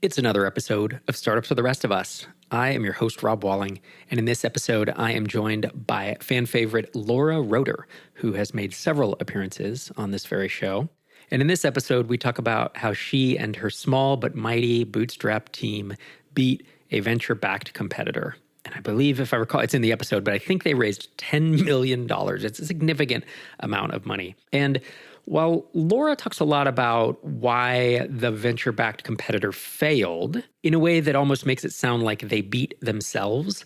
It's another episode of Startups for the Rest of Us. I am your host, Rob Walling, and in this episode, I am joined by fan favorite Laura Roeder, who has made several appearances on this very show. And in this episode, we talk about how she and her small but mighty bootstrap team beat a venture-backed competitor. And I believe, if I recall, it's in the episode, but I think they raised $10 million. It's a significant amount of money. And while Laura talks a lot about why the venture-backed competitor failed in a way that almost makes it sound like they beat themselves,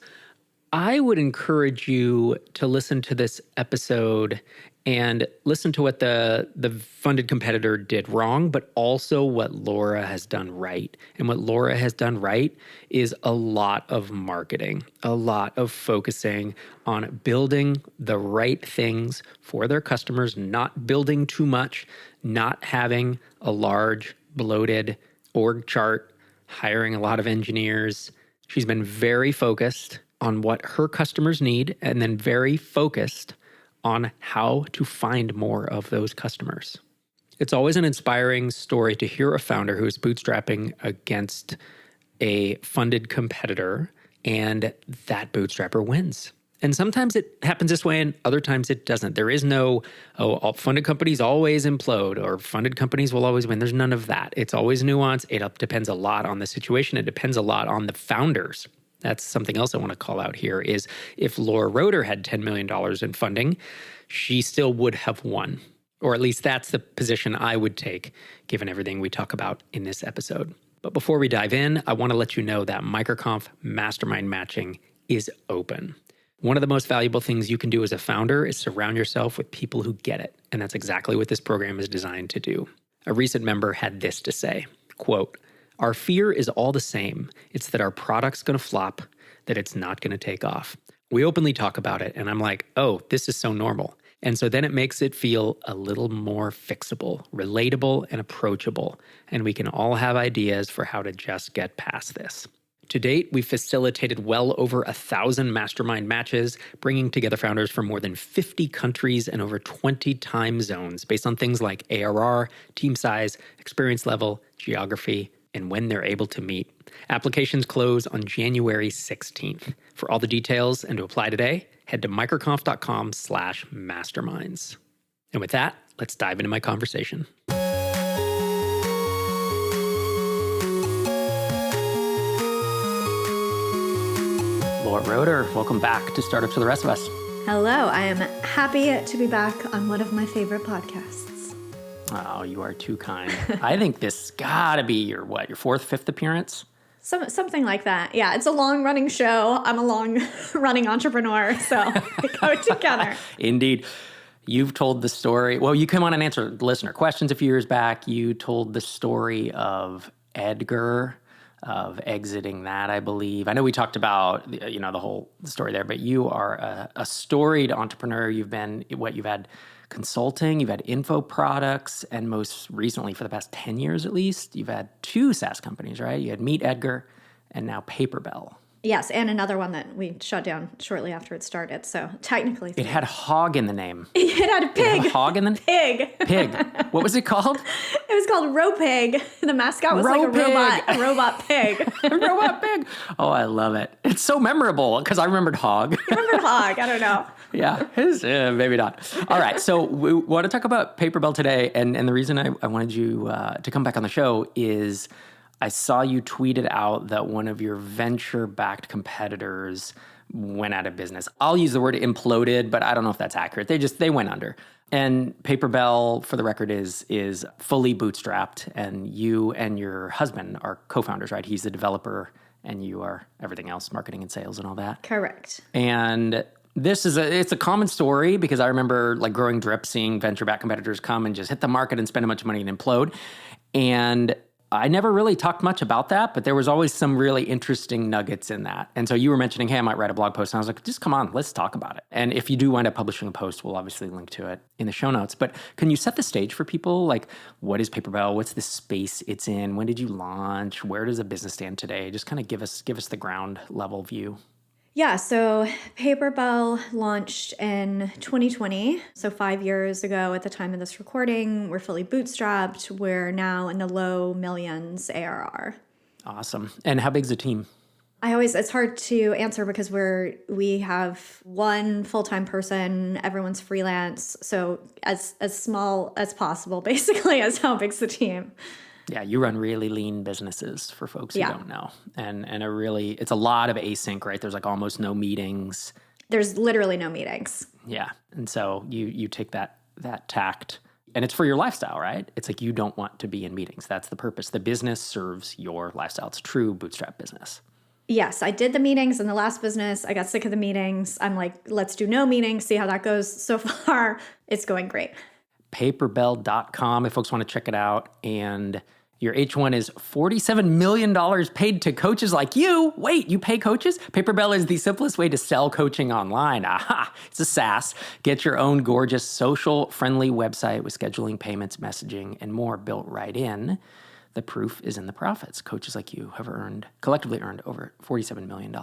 I would encourage you to listen to this episode and listen to what the funded competitor did wrong, but also what Laura has done right. And what Laura has done right is a lot of marketing, a lot of focusing on building the right things for their customers, not building too much, not having a large, bloated org chart, hiring a lot of engineers. She's been very focused on what her customers need and then very focused on how to find more of those customers. It's always an inspiring story to hear a founder who is bootstrapping against a funded competitor and that bootstrapper wins. And sometimes it happens this way and other times it doesn't. There is no, all funded companies always implode or funded companies will always win. There's none of that. It's always nuance. It depends a lot on the situation. It depends a lot on the founders. That's something else I want to call out here is if Laura Roeder had $10 million in funding, she still would have won. Or at least that's the position I would take, given everything we talk about in this episode. But before we dive in, I want to let you know that MicroConf Mastermind Matching is open. One of the most valuable things you can do as a founder is surround yourself with people who get it. And that's exactly what this program is designed to do. A recent member had this to say, quote, "Our fear is all the same. It's that our product's going to flop, that it's not going to take off." We openly talk about it, and I'm like, oh, this is so normal. And so then it makes it feel a little more fixable, relatable, and approachable. And we can all have ideas for how to just get past this. To date, we've facilitated well over 1,000 mastermind matches, bringing together founders from more than 50 countries and over 20 time zones based on things like ARR, team size, experience level, geography, and when they're able to meet. Applications close on January 16th. For all the details and to apply today, head to microconf.com/masterminds. And with that, let's dive into my conversation. Laura Roeder, welcome back to Startups for the Rest of Us. Hello, I am happy to be back on one of my favorite podcasts. Oh, you are too kind. I think this gotta be your fourth, fifth appearance? Something like that. Yeah, it's a long-running show. I'm a long-running entrepreneur, so we go together. Indeed. You've told the story. Well, you came on and answered listener questions a few years back. You told the story of Edgar, of exiting that, I believe. I know we talked about, the whole story there, but you are a storied entrepreneur. You've had consulting, you've had info products, and most recently, for the past 10 years at least, you've had 2 SaaS companies, right? You had Meet Edgar and now Paperbell. Yes, and another one that we shut down shortly after it started, so technically. It had hog in the name. It had a pig. It had a hog in the name? Pig. Pig. What was it called? It was called Ropig. The mascot was like a robot pig. Robot pig. Oh, I love it. It's so memorable because I remembered hog. You remembered hog. I don't know. Yeah, maybe not. All right, so we want to talk about Paperbell today, and the reason I wanted you to come back on the show is I saw you tweeted out that one of your venture-backed competitors went out of business. I'll use the word imploded, but I don't know if that's accurate. They went under. And Paperbell, for the record, is fully bootstrapped, and you and your husband are co-founders, right? He's the developer, and you are everything else, marketing and sales and all that. Correct. And it's a common story because I remember like growing drip, seeing venture-backed competitors come and just hit the market and spend a bunch of money and implode. And I never really talked much about that, but there was always some really interesting nuggets in that. And so you were mentioning, hey, I might write a blog post. And I was like, just come on, let's talk about it. And if you do wind up publishing a post, we'll obviously link to it in the show notes. But can you set the stage for people? Like, what is Paperbell? What's the space it's in? When did you launch? Where does the business stand today? Just kind of give us the ground level view. Yeah, so Paperbell launched in 2020, so 5 years ago at the time of this recording. We're fully bootstrapped. We're now in the low millions ARR. Awesome. And how big's the team? It's hard to answer because we have one full-time person, everyone's freelance. So as small as possible, basically, as how big's the team. Yeah, you run really lean businesses for folks who don't know. And it's a lot of async, right? There's like almost no meetings. There's literally no meetings. Yeah. And so you take that tact, and it's for your lifestyle, right? It's like you don't want to be in meetings. That's the purpose. The business serves your lifestyle. It's a true bootstrap business. Yes, I did the meetings in the last business. I got sick of the meetings. I'm like, let's do no meetings, see how that goes. So far, it's going great. Paperbell.com if folks want to check it out. And your H1 is $47 million paid to coaches like you. Wait, you pay coaches? Paperbell is the simplest way to sell coaching online. Aha, it's a SaaS. Get your own gorgeous social-friendly website with scheduling, payments, messaging, and more built right in. The proof is in the profits. Coaches like you have collectively earned over $47 million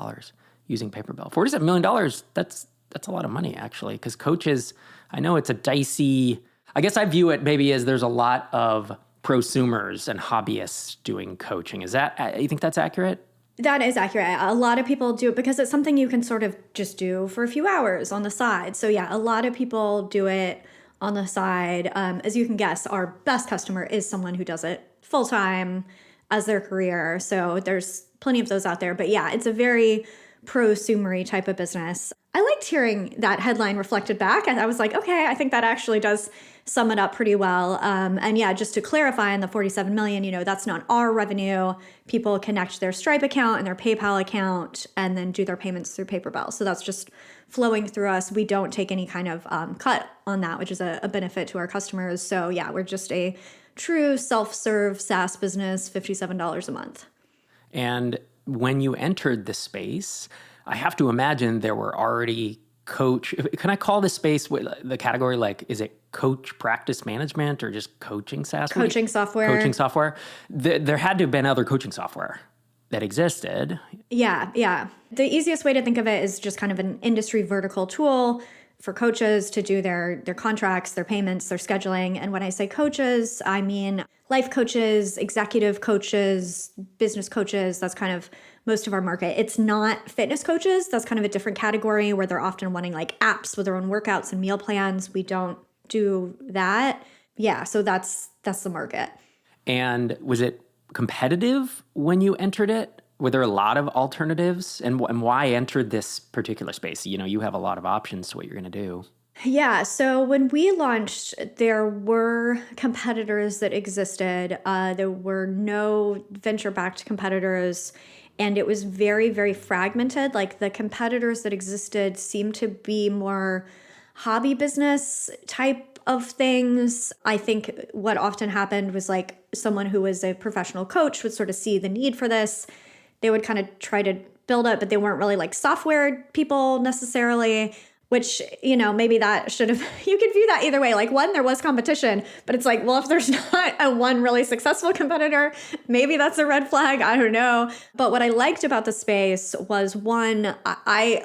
using Paperbell. $47 million, that's a lot of money, actually, because coaches, I know it's a dicey, I guess I view it maybe as there's a lot of prosumers and hobbyists doing coaching. You think that's accurate? That is accurate. A lot of people do it because it's something you can sort of just do for a few hours on the side. So yeah, a lot of people do it on the side. As you can guess, our best customer is someone who does it full-time as their career. So there's plenty of those out there. But yeah, it's a very prosumery type of business. I liked hearing that headline reflected back. And I was like, okay, I think that actually does sum it up pretty well. And yeah, just to clarify on the 47 million, that's not our revenue. People connect their Stripe account and their PayPal account and then do their payments through Paperbell. So that's just flowing through us. We don't take any kind of cut on that, which is a benefit to our customers. So yeah, we're just a true self-serve SaaS business, $57 a month. And when you entered the space, I have to imagine there were already can I call this space the category, like, is it coach practice management or just coaching SaaS? Coaching software. Coaching software. There had to have been other coaching software that existed. Yeah. The easiest way to think of it is just kind of an industry vertical tool for coaches to do their contracts, their payments, their scheduling. And when I say coaches, I mean life coaches, executive coaches, business coaches. That's kind of most of our market. It's not fitness coaches. That's kind of a different category where they're often wanting like apps with their own workouts and meal plans. We don't do that. Yeah, so that's the market. And was it competitive when you entered it? Were there a lot of alternatives? And why entered this particular space? You have a lot of options to what you're going to do. Yeah, so when we launched, there were competitors that existed. There were no venture-backed competitors, and it was very, very fragmented. Like the competitors that existed seemed to be more hobby business type of things. I think what often happened was like someone who was a professional coach would sort of see the need for this. They would kind of try to build it, but they weren't really like software people necessarily, which, maybe that should have, you could view that either way. Like one, there was competition, but it's like, well, if there's not a one really successful competitor, maybe that's a red flag. I don't know. But what I liked about the space was one, I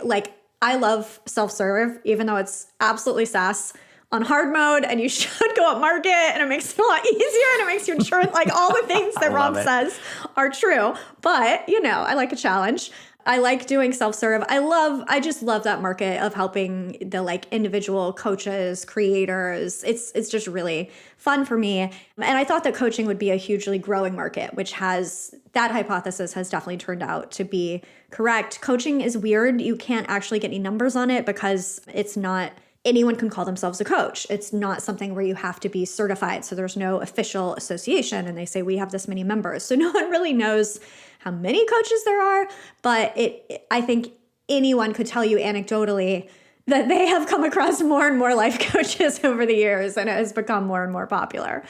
love self-serve, even though it's absolutely SaaS on hard mode, and you should go up market, and it makes it a lot easier, and it makes you insurance, like all the things that Rob says are true. But, I like a challenge. I like doing self-serve. I just love that market of helping the like individual coaches, creators. It's just really fun for me. And I thought that coaching would be a hugely growing market, which that hypothesis has definitely turned out to be correct. Coaching is weird. You can't actually get any numbers on it because it's not, anyone can call themselves a coach. It's not something where you have to be certified. So there's no official association and they say, we have this many members. So no one really knows how many coaches there are, but I think anyone could tell you anecdotally that they have come across more and more life coaches over the years, and it has become more and more popular.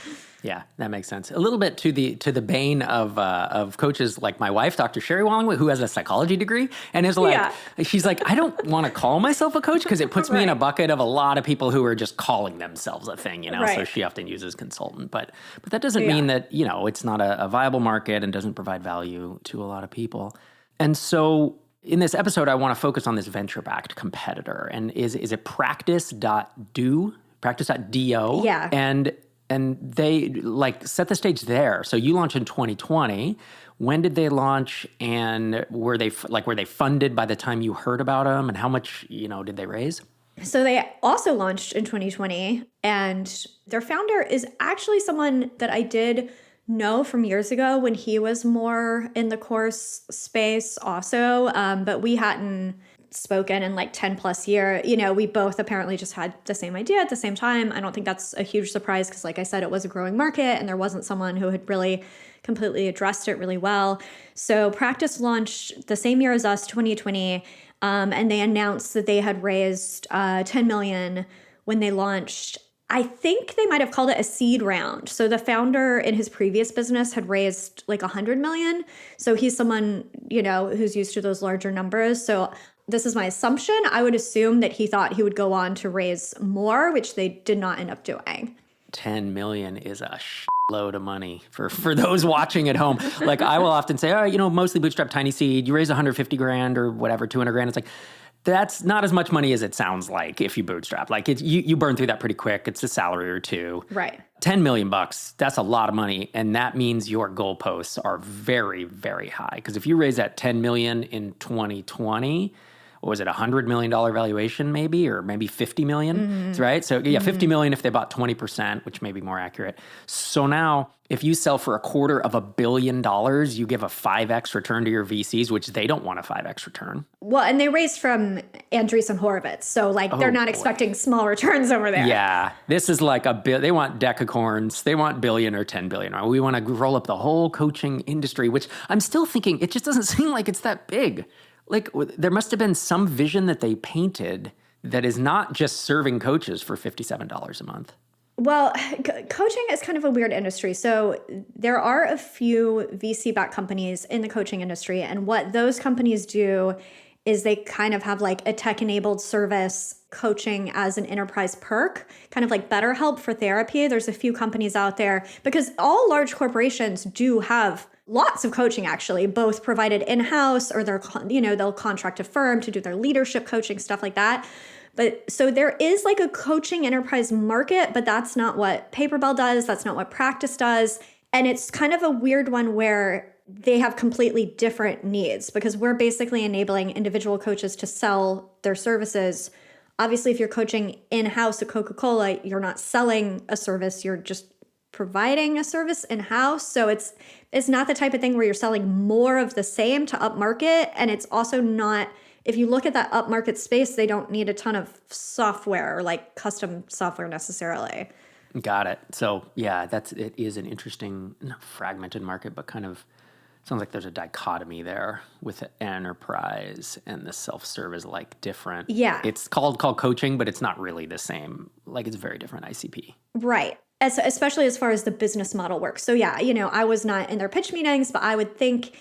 Yeah, that makes sense. A little bit to the bane of coaches like my wife, Dr. Sherry Walling, who has a psychology degree, and is like, she's like, I don't want to call myself a coach because it puts me in a bucket of a lot of people who are just calling themselves a thing, Right. So she often uses consultant, but that doesn't mean that it's not a viable market and doesn't provide value to a lot of people. And so in this episode, I want to focus on this venture-backed competitor, and is it practice.do? Practice.do? Yeah. And And they like set the stage there. So you launched in 2020. When did they launch, and were they funded by the time you heard about them, and how much, did they raise? So they also launched in 2020, and their founder is actually someone that I did know from years ago when he was more in the course space also, but we hadn't spoken in like 10 plus year. We both apparently just had the same idea at the same time. I don't think that's a huge surprise because, like I said, it was a growing market and there wasn't someone who had really completely addressed it really well. So Practice launched the same year as us, 2020, and they announced that they had raised 10 million when they launched. I think they might have called it a seed round. So the founder in his previous business had raised like 100 million. So he's someone, who's used to those larger numbers. So this is my assumption. I would assume that he thought he would go on to raise more, which they did not end up doing. 10 million is a load of money for those watching at home. Like I will often say, mostly bootstrap tiny seed, you raise 150 grand or whatever, 200 grand. It's like, that's not as much money as it sounds like if you bootstrap. Like you burn through that pretty quick. It's a salary or two. Right. 10 million bucks, that's a lot of money. And that means your goalposts are very, very high. Because if you raise that 10 million in 2020, what was it, $100 million valuation maybe, or maybe 50 million, right? So yeah, 50 million if they bought 20%, which may be more accurate. So now if you sell for $250 million, you give a 5x return to your VCs, which they don't want a 5x return. Well, and they raised from Andreessen Horowitz. So they're not expecting small returns over there. Yeah, this is like they want decacorns. They want billion or 10 billion. Right? We want to roll up the whole coaching industry, which I'm still thinking, it just doesn't seem like it's that big. Like there must have been some vision that they painted that is not just serving coaches for $57 a month. Well, coaching is kind of a weird industry. So there are a few VC-backed companies in the coaching industry. And what those companies do is they kind of have like a tech-enabled service coaching as an enterprise perk, kind of like BetterHelp for therapy. There's a few companies out there because all large corporations do have lots of coaching, actually, both provided in-house or they'll contract a firm to do their leadership coaching, stuff like that. But so there is like a coaching enterprise market, but that's not what Paperbell does. That's not what Practice does. And it's kind of a weird one where they have completely different needs because we're basically enabling individual coaches to sell their services. Obviously, if you're coaching in-house at Coca-Cola, you're not selling a service, you're just providing a service in-house. So it's not the type of thing where you're selling more of the same to upmarket. And it's also not, if you look at that upmarket space, they don't need a ton of software or like custom software necessarily. Got it. So yeah, it is an interesting, not fragmented market, but kind of sounds like there's a dichotomy there with the enterprise and the self-serve is like different. Yeah. It's called coaching, but it's not really the same. Like it's very different ICP. Right. Especially as far as the business model works. So yeah, I was not in their pitch meetings, but I would think,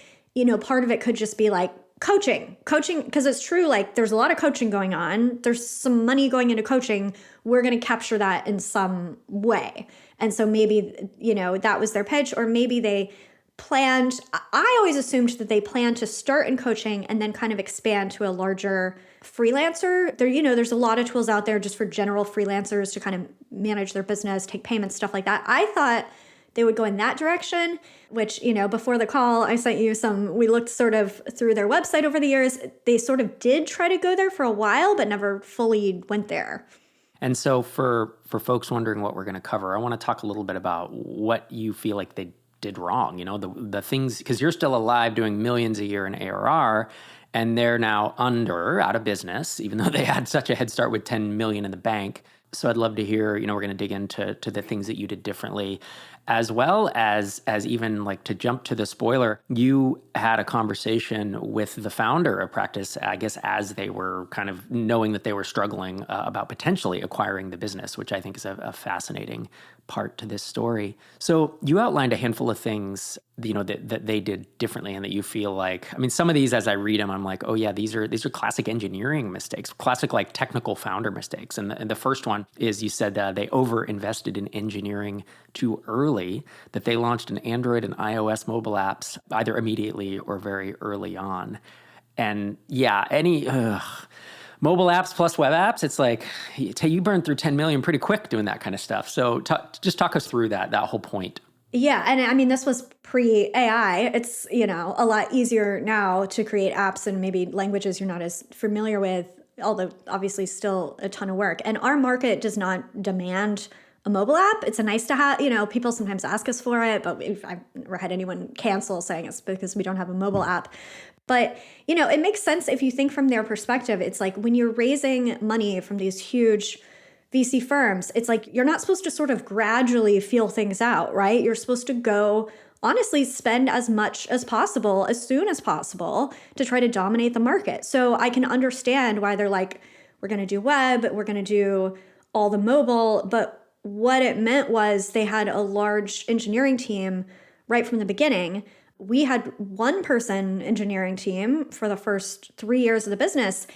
part of it could just be like coaching, because it's true. Like there's a lot of coaching going on. There's some money going into coaching. We're going to capture that in some way. And so maybe, that was their pitch, or maybe they planned, I always assumed that they planned to start in coaching and then kind of expand to a larger freelancer. There's a lot of tools out there just for general freelancers to kind of manage their business, take payments, stuff like that. I thought they would go in that direction, which, before the call, I sent you we looked sort of through their website over the years. They sort of did try to go there for a while, but never fully went there. And so for folks wondering what we're going to cover, I want to talk a little bit about what you feel like they did wrong, the things, because you're still alive doing millions a year in ARR, and they're now out of business, even though they had such a head start with 10 million in the bank. So I'd love to hear, we're going to dig into the things that you did differently, as well as even like to jump to the spoiler, you had a conversation with the founder of Practice, I guess, as they were kind of knowing that they were struggling about potentially acquiring the business, which I think is a fascinating part to this story. So you outlined a handful of things, that they did differently and that you feel like, some of these as I read them, I'm like, oh yeah, these are classic engineering mistakes, classic like technical founder mistakes. And the first one is you said they over-invested in engineering too early, that they launched an Android and iOS mobile apps either immediately or very early on. And yeah, mobile apps plus web apps, it's like you burn through 10 million pretty quick doing that kind of stuff. So just talk us through that whole point. Yeah. And I mean, this was pre-AI. It's, a lot easier now to create apps in maybe languages you're not as familiar with, although obviously still a ton of work. And our market does not demand a mobile app. It's a nice to have, people sometimes ask us for it, but I've never had anyone cancel saying it's because we don't have a mobile app. But, it makes sense if you think from their perspective. It's like when you're raising money from these huge VC firms, it's like you're not supposed to sort of gradually feel things out, right? You're supposed to go, honestly, spend as much as possible, as soon as possible to try to dominate the market. So I can understand why they're like, we're going to do web, we're going to do all the mobile. But what it meant was they had a large engineering team right from the beginning. We had one person engineering team for the first 3 years of the business.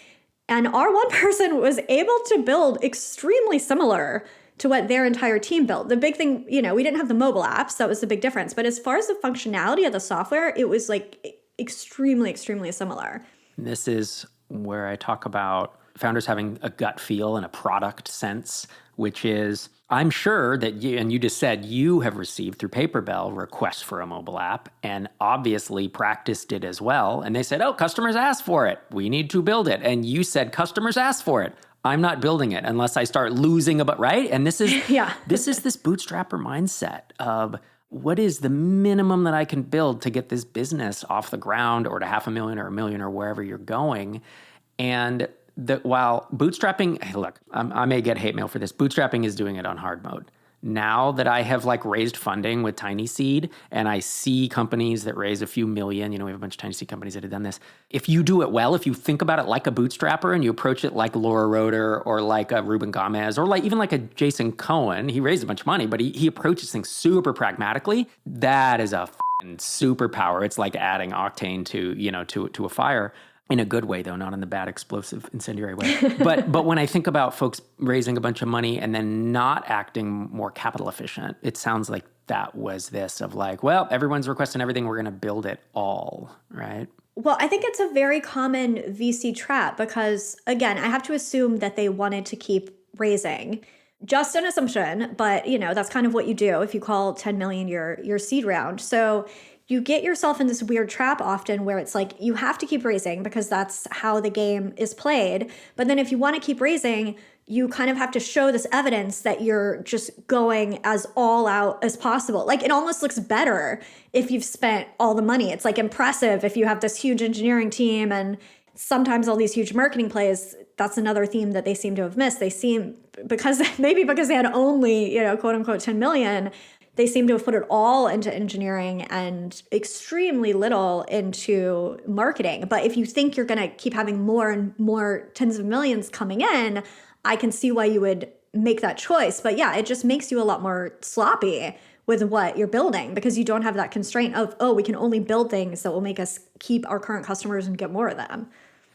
And our one person was able to build extremely similar to what their entire team built. The big thing, we didn't have the mobile apps. That was the big difference. But as far as the functionality of the software, it was like extremely, extremely similar. This is where I talk about founders having a gut feel and a product sense, which is, I'm sure that you just said you have received through Paperbell requests for a mobile app and obviously practiced it as well. And they said, oh, customers asked for it. We need to build it. And you said, customers asked for it. I'm not building it unless I start losing right? And this is this bootstrapper mindset of what is the minimum that I can build to get this business off the ground or to $500,000 or $1 million or wherever you're going. And while bootstrapping, hey, look, I may get hate mail for this. Bootstrapping is doing it on hard mode. Now that I have raised funding with Tiny Seed and I see companies that raise a few million, we have a bunch of Tiny Seed companies that have done this. If you do it well, if you think about it like a bootstrapper and you approach it like Laura Roeder or like a Ruben Gomez or even like a Jason Cohen, he raised a bunch of money, but he approaches things super pragmatically. That is a superpower. It's like adding octane to a fire. In a good way, though, not in the bad, explosive, incendiary way. But when I think about folks raising a bunch of money and then not acting more capital efficient, it sounds like that was this of everyone's requesting everything, we're going to build it all, right? Well, I think it's a very common VC trap because, again, I have to assume that they wanted to keep raising. Just an assumption, but, that's kind of what you do if you call 10 million your seed round. So you get yourself in this weird trap often where it's like you have to keep raising because that's how the game is played. But then if you want to keep raising, you kind of have to show this evidence that you're just going as all out as possible. It almost looks better if you've spent all the money. It's impressive if you have this huge engineering team and sometimes all these huge marketing plays. That's another theme that they seem to have missed. They seem, because they had only, quote unquote 10 million, they seem to have put it all into engineering and extremely little into marketing. But if you think you're going to keep having more and more tens of millions coming in, I can see why you would make that choice. But yeah, it just makes you a lot more sloppy with what you're building because you don't have that constraint of, we can only build things that will make us keep our current customers and get more of them.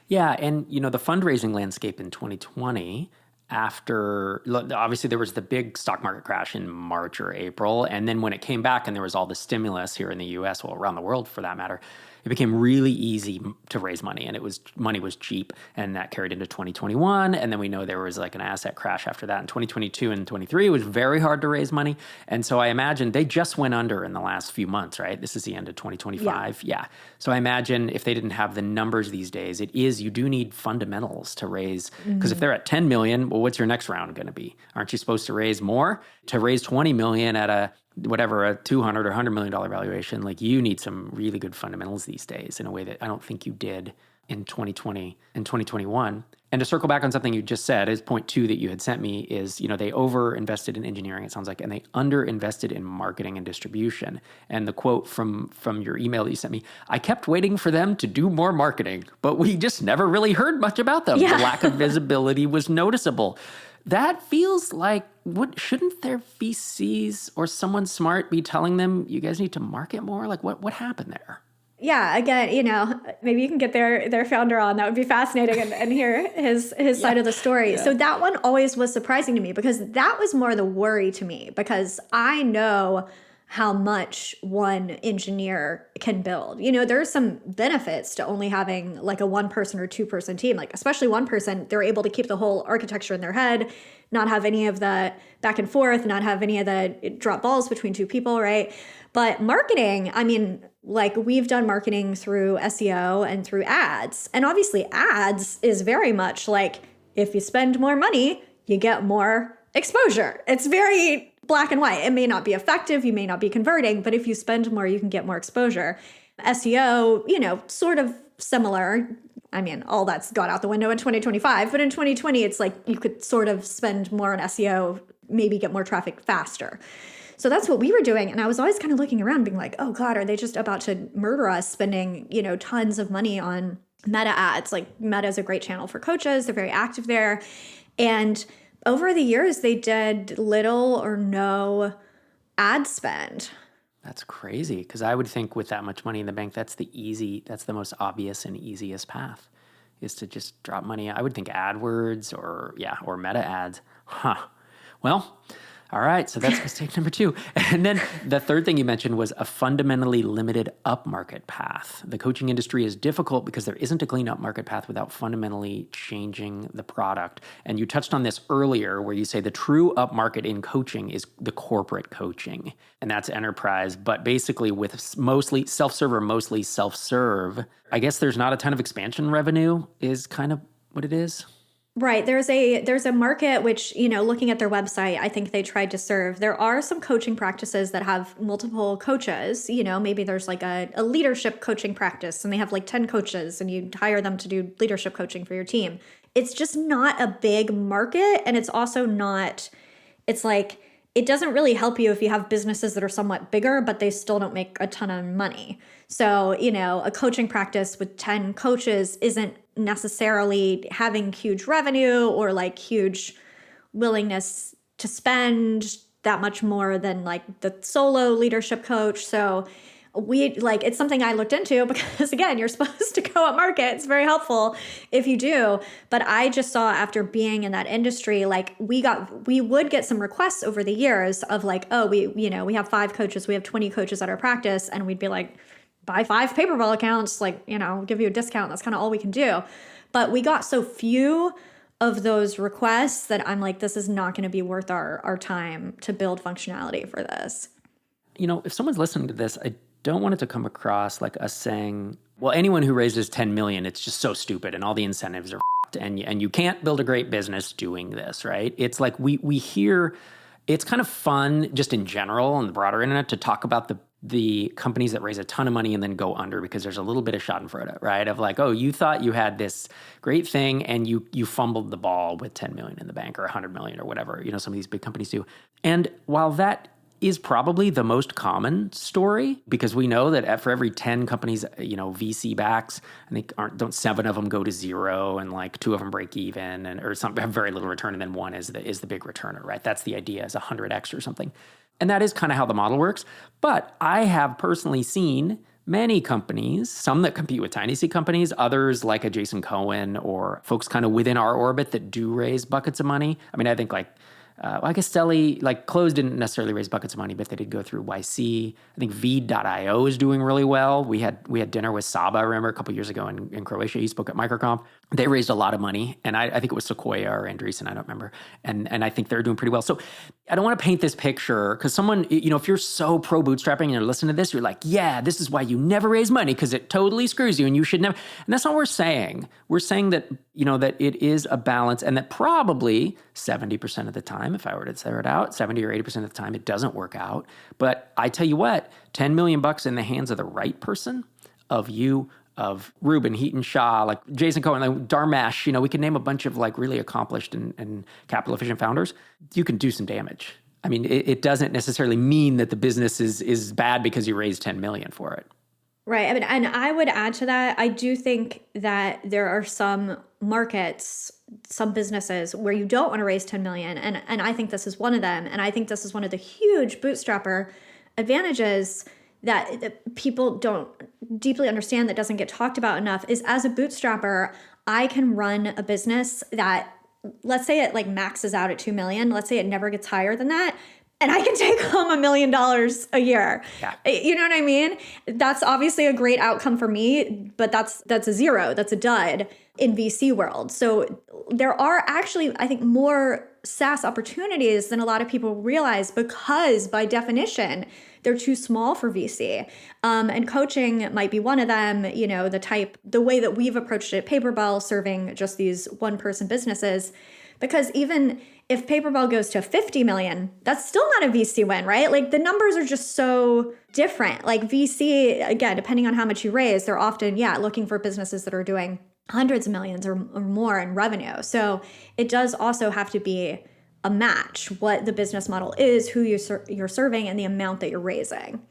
Yeah. And, the fundraising landscape in 2020 after, obviously there was the big stock market crash in March or April. And then when it came back and there was all the stimulus here in the US, well, around the world for that matter, it became really easy to raise money and money was cheap, and that carried into 2021. And then we know there was an asset crash after that in 2022 and 23. It was very hard to raise money. And so I imagine they just went under in the last few months, right? This is the end of 2025. Yeah. So I imagine if they didn't have the numbers these days, you do need fundamentals to raise, because if they're at 10 million, well, what's your next round going to be? Aren't you supposed to raise more? To raise 20 million at a 200 or $100 million valuation, you need some really good fundamentals these days in a way that I don't think you did in 2020 and 2021. And to circle back on something you just said, is point 2 that you had sent me is, they over-invested in engineering, it sounds like, and they under-invested in marketing and distribution. And the quote from your email that you sent me, I kept waiting for them to do more marketing, but we just never really heard much about them. Yeah. The lack of visibility was noticeable. That feels like, shouldn't their VCs or someone smart be telling them, you guys need to market more? What happened there? Yeah, again, maybe you can get their founder on. That would be fascinating and hear his side of the story. Yeah. So that one always was surprising to me because that was more the worry to me because I know how much one engineer can build. You know, there are some benefits to only having like a 1-person or 2-person team. Like especially 1 person, they're able to keep the whole architecture in their head, not have any of the back and forth, not have any of the drop balls between 2 people, right? But marketing, I mean, like we've done marketing through SEO and through ads. And obviously ads is very much like if you spend more money, you get more exposure. It's very black and white. It may not be effective, you may not be converting, but if you spend more, you can get more exposure. SEO, you know, sort of similar. I mean, all that's gone out the window in 2025, but in 2020, it's like you could sort of spend more on SEO, maybe get more traffic faster. So that's what we were doing. And I was always kind of looking around being like, oh God, are they just about to murder us spending, you know, tons of money on Meta ads? Like Meta is a great channel for coaches. They're very active there. And over the years, they did little or no ad spend. That's crazy, because I would think with that much money in the bank, that's the most obvious and easiest path, is to just drop money. I would think AdWords or Meta ads. Well, all right, so that's mistake number 2. And then the third thing you mentioned was a fundamentally limited upmarket path. The coaching industry is difficult because there isn't a clean upmarket path without fundamentally changing the product. And you touched on this earlier where you say the true upmarket in coaching is the corporate coaching, and that's enterprise. But basically with mostly self-serve or mostly self-serve, I guess there's not a ton of expansion revenue is kind of what it is. Right. There's a market which, you know, looking at their website, I think they tried to serve. There are some coaching practices that have multiple coaches. You know, maybe there's like a leadership coaching practice and they have like 10 coaches and you hire them to do leadership coaching for your team. It's just not a big market. And it's also not, it's like, it doesn't really help you if you have businesses that are somewhat bigger, but they still don't make a ton of money. So, you know, a coaching practice with 10 coaches isn't necessarily having huge revenue or like huge willingness to spend that much more than like the solo leadership coach. So it's something I looked into because again, you're supposed to go up market. It's very helpful if you do. But I just saw after being in that industry, like we would get some requests over the years of like, oh, we have 5 coaches, we have 20 coaches at our practice. And we'd be like, buy 5 Paperbell accounts, like, you know, give you a discount. That's kind of all we can do. But we got so few of those requests that I'm like, this is not going to be worth our time to build functionality for this. You know, if someone's listening to this, I don't want it to come across like us saying, well, anyone who raises 10 million, it's just so stupid and all the incentives are f***ed and you can't build a great business doing this, right? It's like we hear, it's kind of fun just in general on the broader internet to talk about the companies that raise a ton of money and then go under because there's a little bit of schadenfreude, right? Of like, oh, you thought you had this great thing and you fumbled the ball with 10 million in the bank or 100 million or whatever, you know, some of these big companies do. And while that is probably the most common story because we know that for every 10 companies, you know, VC backs, I think don't 7 of them go to 0 and like 2 of them break even or some have very little return and then 1 is the big returner, right? That's the idea, is 100x or something. And that is kind of how the model works. But I have personally seen many companies, some that compete with tiny seed companies, others like a Jason Cohen or folks kind of within our orbit that do raise buckets of money. I mean, I think like I guess Stelly, like Close didn't necessarily raise buckets of money, but they did go through YC. I think Veed.io is doing really well. We had dinner with Saba, I remember, a couple years ago in Croatia. He spoke at MicroConf. They raised a lot of money, and I think it was Sequoia or Andreessen, I don't remember. And I think they're doing pretty well. So I don't want to paint this picture because someone, you know, if you're so pro bootstrapping and you're listening to this, you're like, yeah, this is why you never raise money because it totally screws you and you should never. And that's not what we're saying. We're saying that, you know, that it is a balance and that probably 70% of the time, if I were to tear it out, 70 or 80% of the time, it doesn't work out. But I tell you what, 10 million bucks in the hands of the right person, of you, of Rubin, Heaton Shaw, like Jason Cohen, like Dharmesh, you know, we can name a bunch of like really accomplished and capital efficient founders. You can do some damage. I mean, it doesn't necessarily mean that the business is bad because you raised 10 million for it. Right. I mean, and I would add to that, I do think that there are some markets, some businesses where you don't want to raise 10 million. And I think this is one of them. And I think this is one of the huge bootstrapper advantages that people don't deeply understand, that doesn't get talked about enough, is as a bootstrapper, I can run a business that, let's say it like maxes out at 2 million. Let's say it never gets higher than that. and I can take home $1 million a year. Yeah. You know what I mean? That's obviously a great outcome for me, but that's a zero. That's a dud in VC world. So there are actually, I think, more SaaS opportunities than a lot of people realize because by definition, they're too small for VC. And coaching might be one of them, you know, the way that we've approached it, Paperbell serving just these one-person businesses. Because even if Paperbell goes to 50 million, that's still not a VC win, right? Like the numbers are just so different. Like VC, again, depending on how much you raise, they're often, looking for businesses that are doing hundreds of millions or more in revenue. So it does also have to be a match, what the business model is, who you're serving, and the amount that you're raising.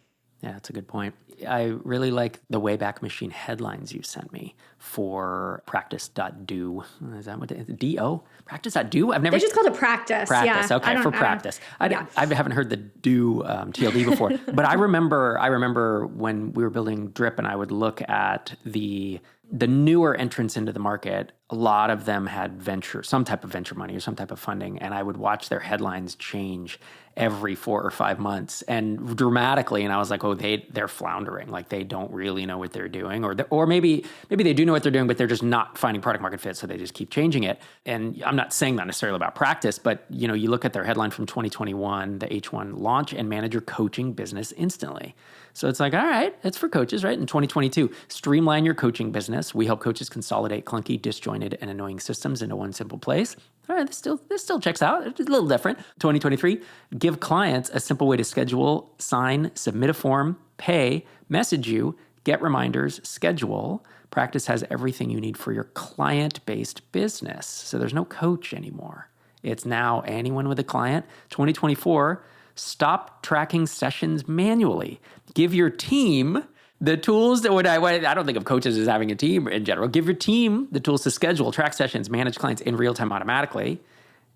Yeah, that's a good point. I really like the Wayback Machine headlines you sent me for practice.do. Is that what it is? D-O? Practice.do? They just called it practice. Practice, okay, for practice. I haven't heard the do TLD before, but I remember when we were building Drip and I would look at the newer entrants into the market. A lot of them had some type of venture money or some type of funding, and I would watch their headlines change every 4 or 5 months and dramatically. And I was like, oh, they're floundering. Like they don't really know what they're doing, or maybe they do know what they're doing, but they're just not finding product market fit. So they just keep changing it. And I'm not saying that necessarily about practice, but you look at their headline from 2021, the H1 launch and manager coaching business instantly. So it's like, all right, it's for coaches, right? In 2022, streamline your coaching business. We help coaches consolidate clunky, disjointed, and annoying systems into one simple place. All right, this still checks out. It's a little different. 2023, give clients a simple way to schedule, sign, submit a form, pay, message you, get reminders, schedule. Practice has everything you need for your client-based business. So there's no coach anymore. It's now anyone with a client. 2024, stop tracking sessions manually. Give your team the tools that I don't think of coaches as having a team in general. Give your team the tools to schedule, track sessions, manage clients in real time automatically.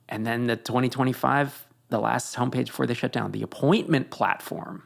And then the 2025, the last homepage before they shut down, the appointment platform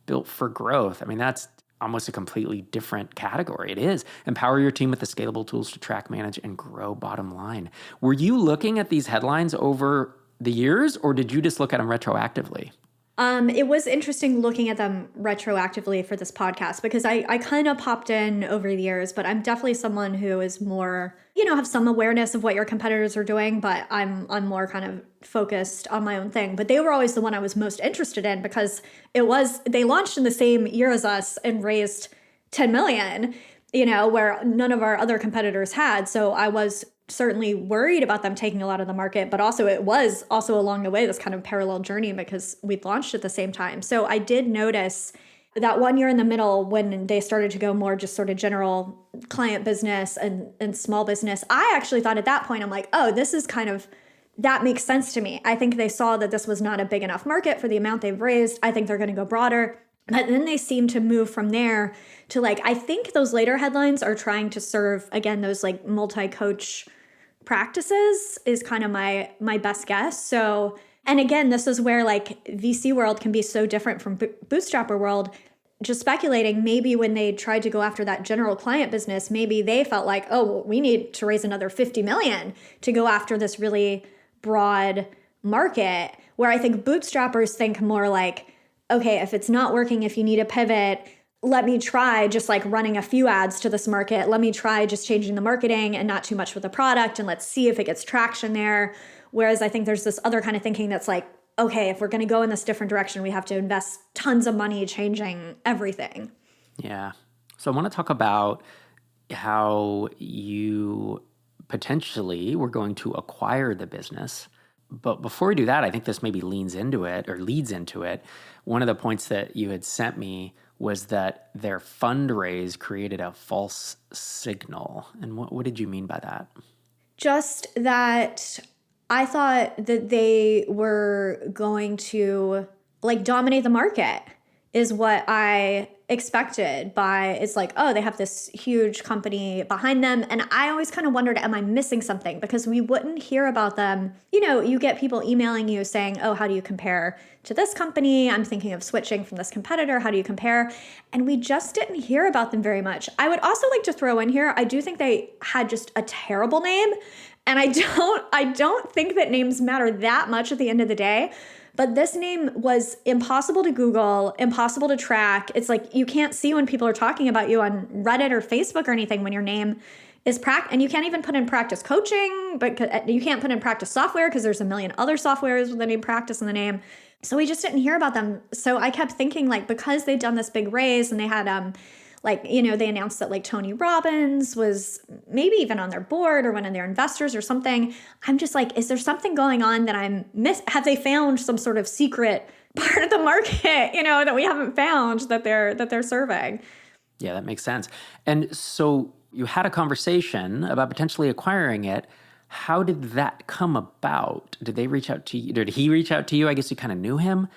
built for growth. I mean, that's almost a completely different category. It is. Empower your team with the scalable tools to track, manage, and grow bottom line. Were you looking at these headlines over the years, or did you just look at them retroactively? It was interesting looking at them retroactively for this podcast because I kind of popped in over the years, but I'm definitely someone who is more, have some awareness of what your competitors are doing, but I'm more kind of focused on my own thing. But they were always the one I was most interested in because they launched in the same year as us and raised 10 million, where none of our other competitors had. So I was certainly worried about them taking a lot of the market, but also it was also along the way this kind of parallel journey because we'd launched at the same time. So I did notice that 1 year in the middle when they started to go more just sort of general client business and small business, I actually thought at that point, I'm like, oh, this is that makes sense to me. I think they saw that this was not a big enough market for the amount they've raised. I think they're going to go broader. But then they seem to move from there to I think those later headlines are trying to serve, again, those multi-coach practices is kind of my best guess. So, and again, this is where VC world can be so different from bootstrapper world. Just speculating, maybe when they tried to go after that general client business, maybe they felt like, oh, well, we need to raise another 50 million to go after this really broad market, where I think bootstrappers think more okay, if it's not working, if you need a pivot, let me try just running a few ads to this market. Let me try just changing the marketing and not too much with the product. And let's see if it gets traction there. Whereas I think there's this other kind of thinking that's okay, if we're going to go in this different direction, we have to invest tons of money changing everything. Yeah. So I want to talk about how you potentially were going to acquire the business. But before we do that, I think this maybe leads into it. One of the points that you had sent me was that their fundraise created a false signal. And what did you mean by that? Just that I thought that they were going to dominate the market is what I expected it's oh, they have this huge company behind them. And I always kind of wondered, am I missing something? Because we wouldn't hear about them. You get people emailing you saying, oh, how do you compare to this company? I'm thinking of switching from this competitor. How do you compare? And we just didn't hear about them very much. I would also like to throw in here, I do think they had just a terrible name. And I don't think that names matter that much at the end of the day. But this name was impossible to Google, impossible to track. It's like you can't see when people are talking about you on Reddit or Facebook or anything when your name is and you can't even put in practice coaching, but you can't put in practice software because there's a million other softwares with the name practice in the name. So we just didn't hear about them. So I kept thinking like, because they'd done this big raise and they had they announced that like Tony Robbins was maybe even on their board or one of their investors or something. I'm just like, is there something going on that I'm have they found some sort of secret part of the market, that we haven't found that they're serving? Yeah, that makes sense. And so you had a conversation about potentially acquiring it. How did that come about? Did they reach out to you? Did he reach out to you? I guess you kind of knew him.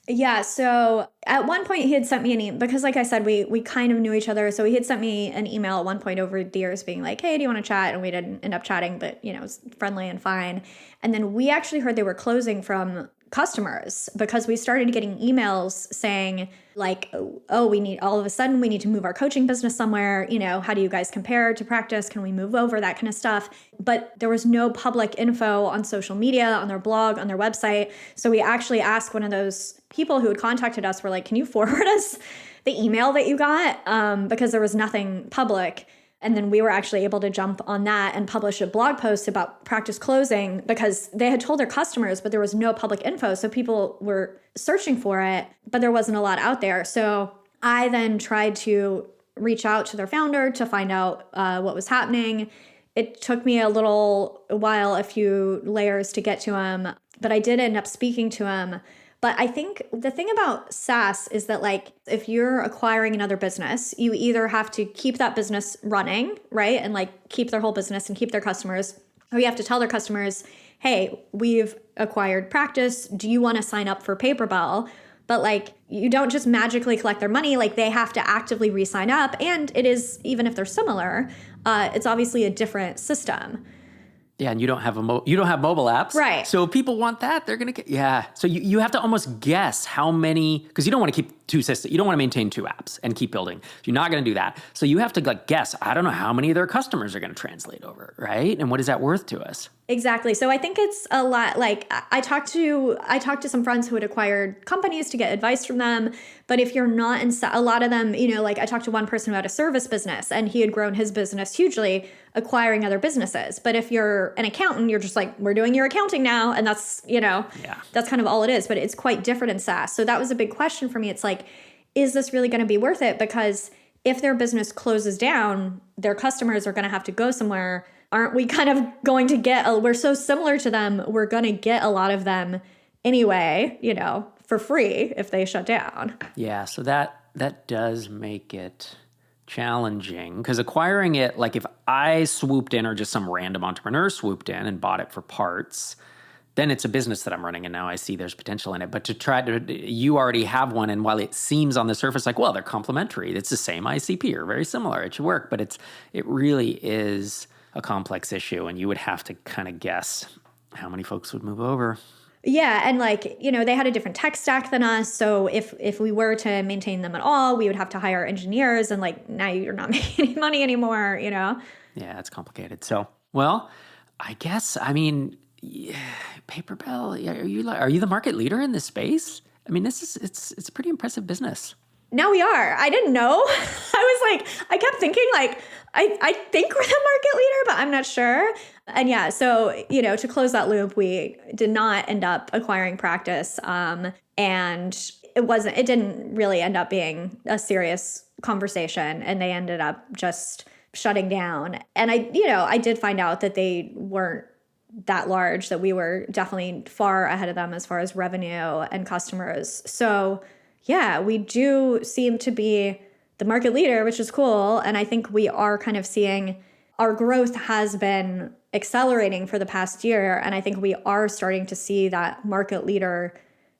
Yeah. So at one point he had sent me an email because like I said, we kind of knew each other. So he had sent me an email at one point over the years being like, hey, do you want to chat? And we didn't end up chatting, but it was friendly and fine. And then we actually heard they were closing from customers because we started getting emails saying like, oh, we need to move our coaching business somewhere. How do you guys compare to practice? Can we move over? That kind of stuff. But there was no public info on social media, on their blog, on their website. So we actually asked one of those people who had contacted us, we're like, can you forward us the email that you got? Because there was nothing public. And then we were actually able to jump on that and publish a blog post about practice closing because they had told their customers, but there was no public info. So people were searching for it, but there wasn't a lot out there. So I then tried to reach out to their founder to find out what was happening. It took me a few layers to get to him, but I did end up speaking to him. But I think the thing about SaaS is that like, if you're acquiring another business, you either have to keep that business running, right? And like keep their whole business and keep their customers, or you have to tell their customers, hey, we've acquired practice. Do you want to sign up for Paperbell? But like, you don't just magically collect their money. Like they have to actively re-sign up. And it is, even if they're similar, it's obviously a different system. Yeah, and you don't have mobile apps. Right. So if people want that, they're going to get, So you have to almost guess how many, because you don't want to keep two systems. You don't want to maintain two apps and keep building. You're not going to do that. So you have to like guess, I don't know how many of their customers are going to translate over, right? And what is that worth to us? Exactly. So I think it's a lot. Like I talked to some friends who had acquired companies to get advice from them. But if you're not in a lot of them, like I talked to one person who had a service business and he had grown his business hugely acquiring other businesses. But if you're an accountant, you're just like, we're doing your accounting now. And that's, that's kind of all it is. But it's quite different in SaaS. So that was a big question for me. It's like, is this really going to be worth it? Because if their business closes down, their customers are going to have to go somewhere. Aren't we kind of going to we're so similar to them, we're going to get a lot of them anyway, for free if they shut down. Yeah, so that does make it challenging because acquiring it, like if I swooped in or just some random entrepreneur swooped in and bought it for parts, then it's a business that I'm running and now I see there's potential in it. But you already have one, and while it seems on the surface like, well, they're complementary, it's the same ICP or very similar, it should work, but it really is a complex issue, and you would have to kind of guess how many folks would move over. Yeah, and like, they had a different tech stack than us, so if we were to maintain them at all, we would have to hire engineers, and like now you're not making any money anymore, Yeah, it's complicated. So, well, I guess, Paperbell, are you the market leader in this space? It's a pretty impressive business. Now we are. I didn't know. I kept thinking like, I think we're the market leader, but I'm not sure. And yeah, so, to close that loop, we did not end up acquiring practice. And it didn't really end up being a serious conversation, and they ended up just shutting down. And I did find out that they weren't that large, that we were definitely far ahead of them as far as revenue and customers. So yeah, we do seem to be the market leader, which is cool. And I think we are kind of seeing our growth has been accelerating for the past year. And I think we are starting to see that market leader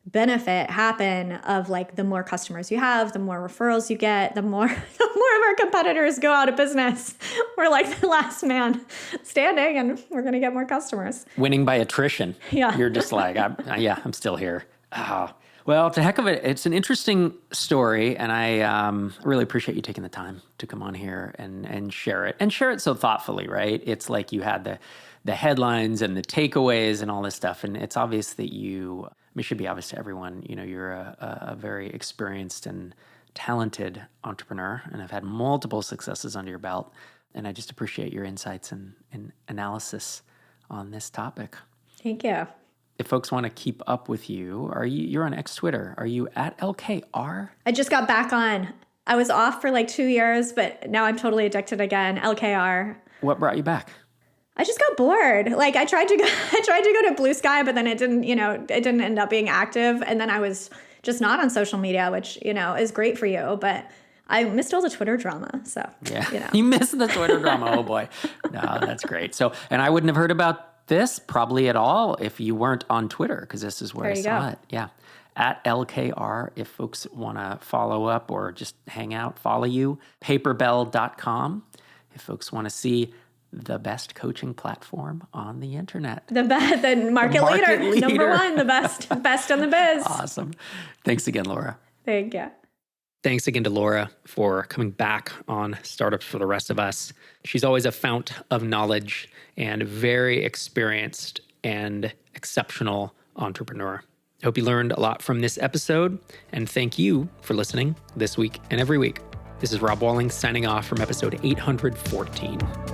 benefit happen of like the more customers you have, the more referrals you get, the more of our competitors go out of business. We're like the last man standing, and we're going to get more customers. Winning by attrition. Yeah. You're just like, I'm still here. Oh. Well, to heck of it, it's an interesting story, and I really appreciate you taking the time to come on here and share it. And share it so thoughtfully, right? It's like you had the headlines and the takeaways and all this stuff, and it's obvious that you it should be obvious to everyone, you're a very experienced and talented entrepreneur and have had multiple successes under your belt. And I just appreciate your insights and analysis on this topic. Thank you. If folks want to keep up with you, you're on X Twitter. Are you at LKR? I just got back on. I was off for like 2 years, but now I'm totally addicted again. LKR. What brought you back? I just got bored. Like I tried to go to Blue Sky, but then it didn't end up being active. And then I was just not on social media, which, is great for you. But I missed all the Twitter drama. So, yeah, you missed the Twitter drama. Oh boy. No, that's great. So, and I wouldn't have heard about this probably at all if you weren't on Twitter, because this is where I saw it. Yeah. At LKR, if folks want to follow up or just hang out, follow you. Paperbell.com, if folks want to see the best coaching platform on the internet. The market leader. Number one, the best in the biz. Awesome. Thanks again, Laura. Thank you. Thanks again to Laura for coming back on Startups for the Rest of Us. She's always a fount of knowledge and very experienced and exceptional entrepreneur. I hope you learned a lot from this episode, and thank you for listening this week and every week. This is Rob Walling signing off from episode 814.